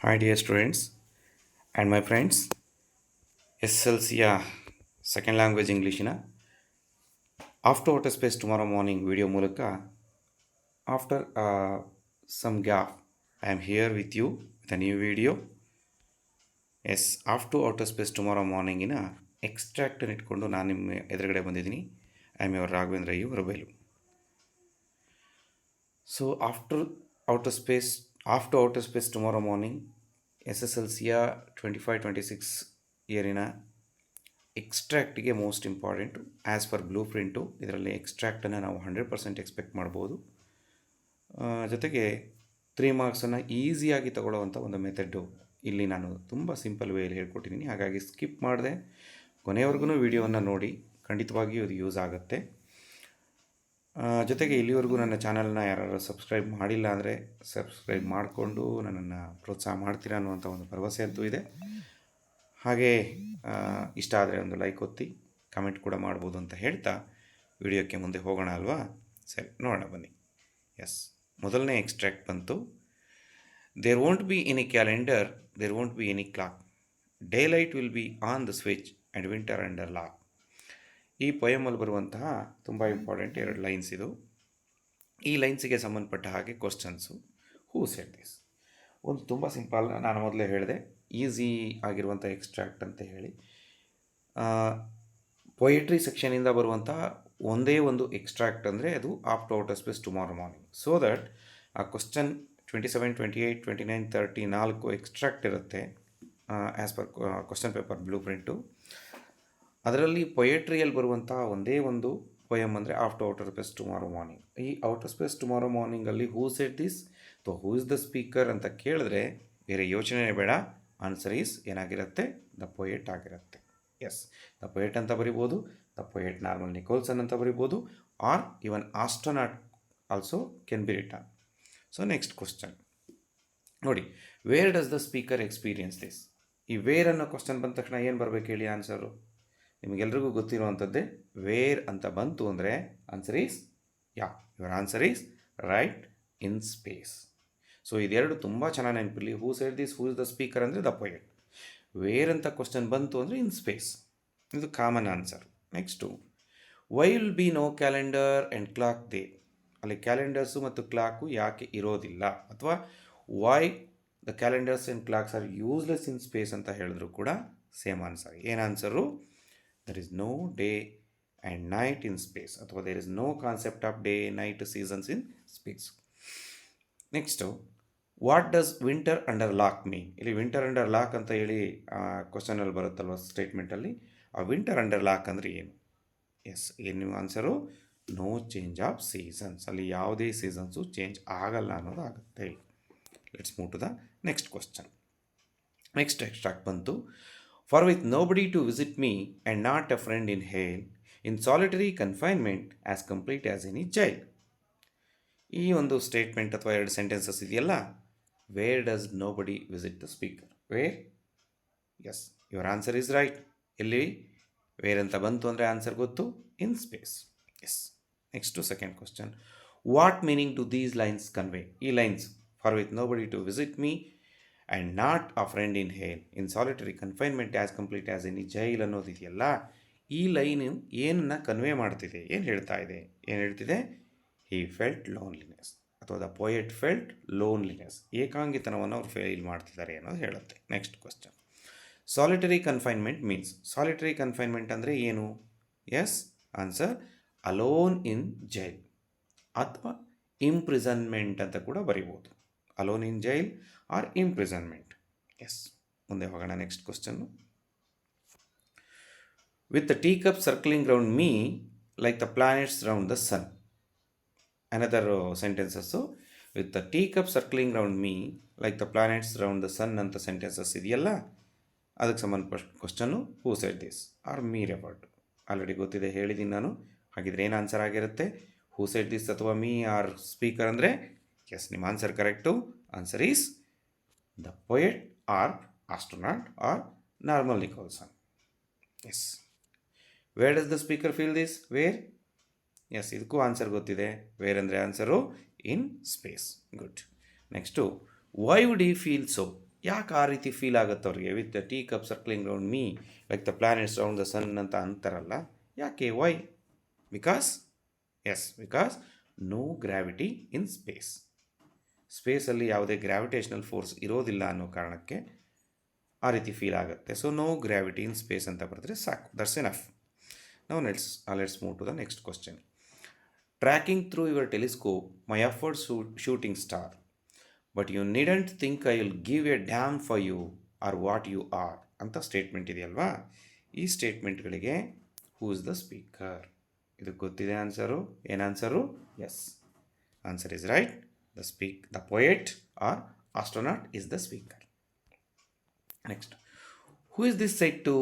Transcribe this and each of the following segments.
Hi, dear students and my friends. SLCಯ second language ಇಂಗ್ಲೀಷಿನ after water space tomorrow morning video ಮೂಲಕ after some gap I am here with you with a new video. After water space tomorrow ಮಾರ್ನಿಂಗಿನ ಎಕ್ಸ್ಟ್ರಾಕ್ಟನ್ನು ಇಟ್ಕೊಂಡು ನಾನು ನಿಮ್ಮ ಎದುರುಗಡೆ ಬಂದಿದ್ದೀನಿ. I am your Raghavendra U Rabelu. So after outer space tomorrow morning SSLCಯ 25-26 ಇಯರಿನ ಎಕ್ಸ್ಟ್ರಾಕ್ಟಿಗೆ most important as per blue print. ಇದರಲ್ಲಿ ಎಕ್ಸ್ಟ್ರಾಕ್ಟನ್ನು ನಾವು 100% ಎಕ್ಸ್ಪೆಕ್ಟ್ ಮಾಡ್ಬೋದು. ಜೊತೆಗೆ 3 ಮಾರ್ಕ್ಸನ್ನು ಈಸಿಯಾಗಿ ತಗೊಳ್ಳೋವಂಥ ಒಂದು ಮೆಥಡ್ಡು ಇಲ್ಲಿ ನಾನು ತುಂಬ ಸಿಂಪಲ್ ವೇಯಲ್ಲಿ ಹೇಳ್ಕೊಟ್ಟಿದ್ದೀನಿ. ಹಾಗಾಗಿ ಸ್ಕಿಪ್ ಮಾಡಿದೆ ಕೊನೆಯವರೆಗೂ ವಿಡಿಯೋವನ್ನು ನೋಡಿ, ಖಂಡಿತವಾಗಿಯೂ ಇದು ಯೂಸ್ ಆಗುತ್ತೆ. ಜೊತೆಗೆ ಇಲ್ಲಿವರೆಗೂ ನನ್ನ ಚಾನಲ್ನ ಯಾರು ಸಬ್ಸ್ಕ್ರೈಬ್ ಮಾಡಿಲ್ಲ ಅಂದರೆ ಸಬ್ಸ್ಕ್ರೈಬ್ ಮಾಡಿಕೊಂಡು ನನ್ನನ್ನು ಪ್ರೋತ್ಸಾಹ ಮಾಡ್ತೀರಾ ಅನ್ನುವಂಥ ಒಂದು ಭರವಸೆ ಅಂತೂ ಇದೆ. ಹಾಗೆ ಇಷ್ಟ ಆದರೆ ಒಂದು ಲೈಕ್ ಒತ್ತಿ, ಕಮೆಂಟ್ ಕೂಡ ಮಾಡ್ಬೋದು ಅಂತ ಹೇಳ್ತಾ ವಿಡಿಯೋಕ್ಕೆ ಮುಂದೆ ಹೋಗೋಣ ಅಲ್ವಾ? ಸರಿ, ನೋಡೋಣ ಬನ್ನಿ. ಮೊದಲನೇ ಎಕ್ಸ್ಟ್ರಾಕ್ಟ್ ಬಂತು. There won't be any calendar, there won't be any clock, day light will be on the switch and winter under lock. ಈ ಪೊಯಮಲ್ಲಿ ಬರುವಂತಹ ತುಂಬ ಇಂಪಾರ್ಟೆಂಟ್ 2 ಲೈನ್ಸ್ ಇದು. ಈ ಲೈನ್ಸಿಗೆ ಸಂಬಂಧಪಟ್ಟ ಹಾಗೆ ಕ್ವಶನ್ಸು. Who said this? ಒಂದು ತುಂಬ ಸಿಂಪಲ್, ನಾನು ಮೊದಲೇ ಹೇಳಿದೆ ಈಸಿ ಆಗಿರುವಂಥ ಎಕ್ಸ್ಟ್ರಾಕ್ಟ್ ಅಂತ ಹೇಳಿ. ಪೊಯಿಟ್ರಿ ಸೆಕ್ಷನಿಂದ ಬರುವಂತಹ ಒಂದೇ ಒಂದು ಎಕ್ಸ್ಟ್ರಾಕ್ಟ್ ಅಂದರೆ ಅದು after outer space tomorrow morning. So that ಆ ಕ್ವಶನ್ 27, 28, 29, 30 4 ಎಕ್ಸ್ಟ್ರಾಕ್ಟ್ ಇರುತ್ತೆ as per question paper blue print. ಅದರಲ್ಲಿ ಪೊಯೆಟ್ರಿಯಲ್ಲಿ ಬರುವಂಥ ಒಂದೇ ಒಂದು ಪೊಯಮ್ ಅಂದರೆ after outer space tomorrow morning. ಈ ಔಟರ್ ಸ್ಪೇಸ್ ಟುಮಾರೋ ಮಾರ್ನಿಂಗಲ್ಲಿ ಹೂ ಸೆಡ್ ದಿಸ್ ಅಥವಾ ಹೂ ಇಸ್ ದ ಸ್ಪೀಕರ್ ಅಂತ ಕೇಳಿದ್ರೆ ಬೇರೆ ಯೋಚನೆ ಬೇಡ, ಆನ್ಸರ್ ಈಸ್ ಏನಾಗಿರುತ್ತೆ? ದ ಪೊಯೆಟ್ ಆಗಿರುತ್ತೆ. ದ ಪೊಯೆಟ್ ಅಂತ ಬರಿಬೋದು, ದ ಪೊಯೆಟ್ ನಾರ್ಮಲ್ ನಿಕೋಲ್ಸನ್ ಅಂತ ಬರಿಬೋದು, or even astronaut also can be return. So next question ನೋಡಿ, where does the speaker experience this? ಈ ವೇರ್ ಅನ್ನೋ ಕ್ವಶನ್ ಬಂದ ತಕ್ಷಣ ಏನು ಬರಬೇಕು ಹೇಳಿ? ಆನ್ಸರು ನಿಮಗೆಲ್ರಿಗೂ ಗೊತ್ತಿರುವಂಥದ್ದೇ. ವೇರ್ ಅಂತ ಬಂತು ಅಂದರೆ answer is your answer is right, in space. So ಇದೆರಡು ತುಂಬ ಚೆನ್ನಾಗಿ ನೆನಪಿರಲಿ. Who said this, who is the speaker ಅಂದರೆ ದ ಪೊಯೆಟ್. ವೇರ್ ಅಂತ ಕ್ವಶನ್ ಬಂತು ಅಂದರೆ ಇನ್ ಸ್ಪೇಸ್, ಇದು common answer. Next, why will be no calendar and clock they? ಅಲ್ಲಿ ಕ್ಯಾಲೆಂಡರ್ಸು ಮತ್ತು ಕ್ಲಾಕು ಯಾಕೆ ಇರೋದಿಲ್ಲ, ಅಥವಾ why the calendars and clocks are useless in space ಅಂತ ಹೇಳಿದ್ರು ಕೂಡ ಸೇಮ್ ಆನ್ಸರ್. ಏನು answer? there is no day and night in space, ಅಥವಾ there is no concept of day night seasons in space. Next, what does winter under lock mean? ಇಲ್ಲಿ winter under lock ಅಂತ ಹೇಳಿ ಕ್ವಶನಲ್ಲಿ ಬರುತ್ತಲ್ವ ಸ್ಟೇಟ್ಮೆಂಟಲ್ಲಿ. ಆ winter under lock ಅಂದರೆ ಏನು? ಏನು answer? No change of seasons. ಅಲ್ಲಿ ಯಾವುದೇ ಸೀಸನ್ಸು ಚೇಂಜ್ ಆಗಲ್ಲ ಅನ್ನೋದಾಗುತ್ತೆ. Let's move to the next question. Next extract ಬಂತು. For with nobody to visit me and not a friend in hell, in solitary confinement as complete as any jail. ಈ ಒಂದು statement ಅಥವಾ 2 sentences ಇದೆಯಲ್ಲ, where does nobody visit the speaker? Where? Your answer is right. ಎಲ್ಲಿ where ಅಂತ ಬಂತು ಅಂದರೆ answer ಗೊತ್ತು, in space. Next second question, what meaning do these lines convey? ಈ lines for with nobody to visit me and not a friend in hail, in solitary confinement as complete as any jail ಅನ್ನೋದಿದೆಯಲ್ಲ, ಈ line ಏನನ್ನ convey ಮಾಡ್ತಿದೆ? ಏನು ಹೇಳ್ತಾ ಇದೆ? ಏನು ಹೇಳ್ತಿದೆ? ಹಿ ಫೆಲ್ಟ್ ಲೋನ್ಲಿನೆಸ್, ಅಥವಾ ದ ಪೊಯೆಟ್ ಫೆಲ್ಟ್ ಲೋನ್ಲಿನೆಸ್, ಏಕಾಂಗಿತನವನ್ನು ಅವ್ರು ಫೀಲ್ ಮಾಡ್ತಿದ್ದಾರೆ ಅನ್ನೋದು ಹೇಳುತ್ತೆ. Next question, solitary confinement means? Solitary confinement ಅಂದರೆ ಏನು? ಆನ್ಸರ್ ಅಲೋನ್ ಇನ್ ಜೈಲ್ ಅಥವಾ ಇಂಪ್ರಿಸನ್ಮೆಂಟ್ ಅಂತ ಕೂಡ ಬರಿಬೋದು. Alone in jail or imprisonment. ಮುಂದೆ ಹೋಗೋಣ. Next question, with the tea cup circling round me like the planets round the sun. Another sentences, with the tea cup circling round me like the planets round the sun ಅಂತ sentences ಇದೆಯಲ್ಲ, ಅದಕ್ಕೆ ಸಂಬಂಧಪಟ್ಟ question who said this or me referred. Already ಗೊತ್ತಿದೆ, ಹೇಳಿದ್ದೀನಿ ನಾನು. ಹಾಗಿದ್ರೆ ಏನು answer ಆಗಿರುತ್ತೆ? ಹೂ ಸೆಡ್ ದಿಸ್ ಅಥವಾ ಮೀ ಆರ್ ಸ್ಪೀಕರ್ ಅಂದರೆ ನಿಮ್ಮ answer correct. Answer is the poet or astronaut or normal Nicholson. Where does the speaker feel this? Where? ಇದಕ್ಕೂ ಆನ್ಸರ್ ಗೊತ್ತಿದೆ. ವೇರ್ ಅಂದರೆ answer in space. Good. Next, why would he feel so? ಯಾಕೆ ಆ ರೀತಿ feel ಆಗುತ್ತೆ ಅವ್ರಿಗೆ with the tea cup circling round me like the planets round the sun ಅಂತ ಅಂತಾರಲ್ಲ, ಯಾಕೆ why? Because because no gravity in space. ಸ್ಪೇಸಲ್ಲಿ ಯಾವುದೇ ಗ್ರಾವಿಟೇಷನಲ್ ಫೋರ್ಸ್ ಇರೋದಿಲ್ಲ ಅನ್ನೋ ಕಾರಣಕ್ಕೆ ಆ ರೀತಿ ಫೀಲ್ ಆಗುತ್ತೆ. So no gravity in space ಅಂತ ಬರೆದ್ರೆ ಸಾಕು, that's enough. Now let's move to the next question. Tracking through your telescope my effort shooting star, but you needn't think I will give a damn for you are what you are ಅಂತ statement ಇದೆಯಲ್ವಾ. ಈ ಸ್ಟೇಟ್ಮೆಂಟ್ಗಳಿಗೆ who is the speaker? ಇದಕ್ಕೆ ಗೊತ್ತಿದೆ answer. ಏನು answer? Yes, answer is right. The poet or astronaut is the speaker. Next, who is this said to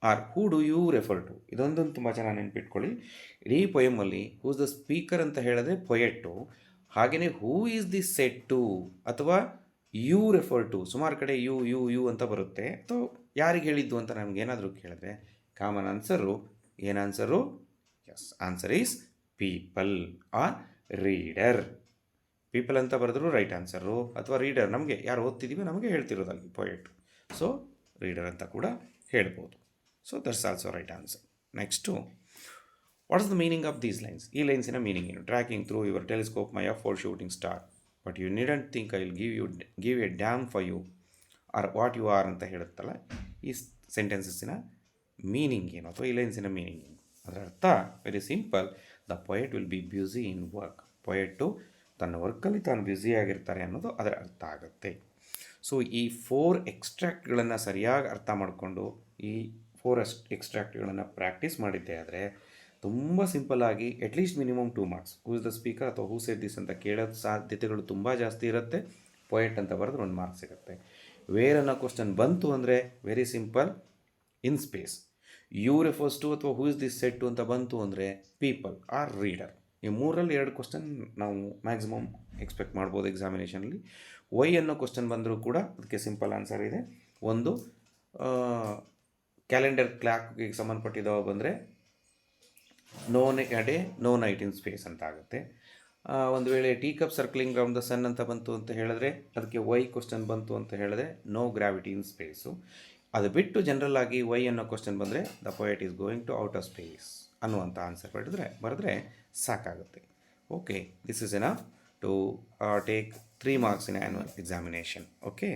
or who do you refer to? ಇದೊಂದೊಂದು ತುಂಬ ಚೆನ್ನಾಗಿ ನೆನ್ಪಿಟ್ಕೊಳ್ಳಿ. ಇಡೀ ಪೊಯಮಲ್ಲಿ ಹೂ ಇಸ್ ದ ಸ್ಪೀಕರ್ ಅಂತ ಹೇಳಿದ್ರೆ ಪೊಯೆಟ್ಟು, ಹಾಗೆಯೇ who is the said to ಅಥವಾ ಯು ರೆಫರ್ ಟು, ಸುಮಾರು ಕಡೆ ಯು ಯು ಯು ಅಂತ ಬರುತ್ತೆ. ಅಥವಾ ಯಾರಿಗೆ ಹೇಳಿದ್ದು ಅಂತ ನಮಗೇನಾದರೂ ಕೇಳಿದ್ರೆ ಕಾಮನ್ ಆನ್ಸರು ಏನು answer? Yes, answer is people or reader. People ಅಂತ ಬರೆದ್ರು ರೈಟ್ ಆನ್ಸರು, ಅಥವಾ ರೀಡರ್ ನಮಗೆ ಯಾರು ಓದ್ತಿದ್ದೀವಿ ನಮಗೆ ಹೇಳ್ತಿರೋದಲ್ಲಿ ಪೊಯೆಟ್, ಸೊ ರೀಡರ್ ಅಂತ ಕೂಡ ಹೇಳ್ಬೋದು. So that's also right answer. Next, what is the meaning of these lines? ಈ ಲೈನ್ಸಿನ ಮೀನಿಂಗ್ ಏನು? Tracking through your telescope my for shooting star, but you needn't think I will give a damn for you are what you are ಅಂತ ಹೇಳುತ್ತಲ್ಲ, ಈ ಸೆಂಟೆನ್ಸಸ್ಸಿನ meaning ಏನು ಅಥವಾ ಈ ಲೈನ್ಸಿನ ಮೀನಿಂಗ್ ಏನು? ಅದರ ಅರ್ಥ very simple. The poet will be busy in work. Poet ತನ್ನ ವರ್ಕಲ್ಲಿ ತಾನು ಬ್ಯುಸಿಯಾಗಿರ್ತಾರೆ ಅನ್ನೋದು ಅದರ ಅರ್ಥ ಆಗುತ್ತೆ. ಸೊ ಈ 4 ಎಕ್ಸ್ಟ್ರಾಕ್ಟ್ಗಳನ್ನು ಸರಿಯಾಗಿ ಅರ್ಥ ಮಾಡಿಕೊಂಡು ಈ 4 ಎಕ್ಸ್ಟ್ರಾಕ್ಟ್ಗಳನ್ನು ಪ್ರಾಕ್ಟೀಸ್ ಮಾಡಿದ್ದೆ ಆದರೆ ತುಂಬ ಸಿಂಪಲ್ಲಾಗಿ at least minimum 2 marks. Who is the speaker ಅಥವಾ ಹೂ ಸೆಡ್ ದಿಸ್ ಅಂತ ಕೇಳೋದು ಸಾಧ್ಯತೆಗಳು ತುಂಬ ಜಾಸ್ತಿ ಇರುತ್ತೆ. ಪೊಯೆಟ್ ಅಂತ ಬರೆದ್ರೆ 1 ಮಾರ್ಕ್ಸ್ ಸಿಗುತ್ತೆ. ವೇರ್ ಅನ್ನೋ ಕ್ವಶನ್ ಬಂತು ಅಂದರೆ very simple, in space. You refers to ಅಥವಾ who is this said to ಅಂತ ಬಂತು ಅಂದರೆ ಪೀಪಲ್ ಆರ್ ರೀಡರ್. ಈ 3ರಲ್ಲಿ 2 ಕ್ವಶನ್ ನಾವು ಮ್ಯಾಕ್ಸಿಮಮ್ ಎಕ್ಸ್ಪೆಕ್ಟ್ ಮಾಡ್ಬೋದು ಎಕ್ಸಾಮಿನೇಷನಲ್ಲಿ. ವೈ ಅನ್ನೋ ಕ್ವಶನ್ ಬಂದರೂ ಕೂಡ ಅದಕ್ಕೆ ಸಿಂಪಲ್ ಆನ್ಸರ್ ಇದೆ. ಒಂದು ಕ್ಯಾಲೆಂಡರ್ ಕ್ಲಾಕ್ಗೆ ಸಂಬಂಧಪಟ್ಟಿದ್ದವ ಬಂದರೆ no day no night in space ಅಂತ ಆಗುತ್ತೆ. ಒಂದು ವೇಳೆ tea cup circling round the sun ಅಂತ ಬಂತು ಅಂತ ಹೇಳಿದ್ರೆ ಅದಕ್ಕೆ ವೈ ಕ್ವಶನ್ ಬಂತು ಅಂತ ಹೇಳಿದ್ರೆ ನೋ ಗ್ರಾವಿಟಿ ಇನ್ ಸ್ಪೇಸು. ಅದು ಬಿಟ್ಟು ಜನರಲ್ ಆಗಿ ವೈ ಅನ್ನೋ ಕ್ವಶನ್ ಬಂದರೆ the poet is going to out of space ಅನ್ನುವಂಥ ಆನ್ಸರ್ ಬರೆದ್ರೆ ಸಾಕಾಗುತ್ತೆ. Okay, this is enough to take 3 marks in annual examination. Okay.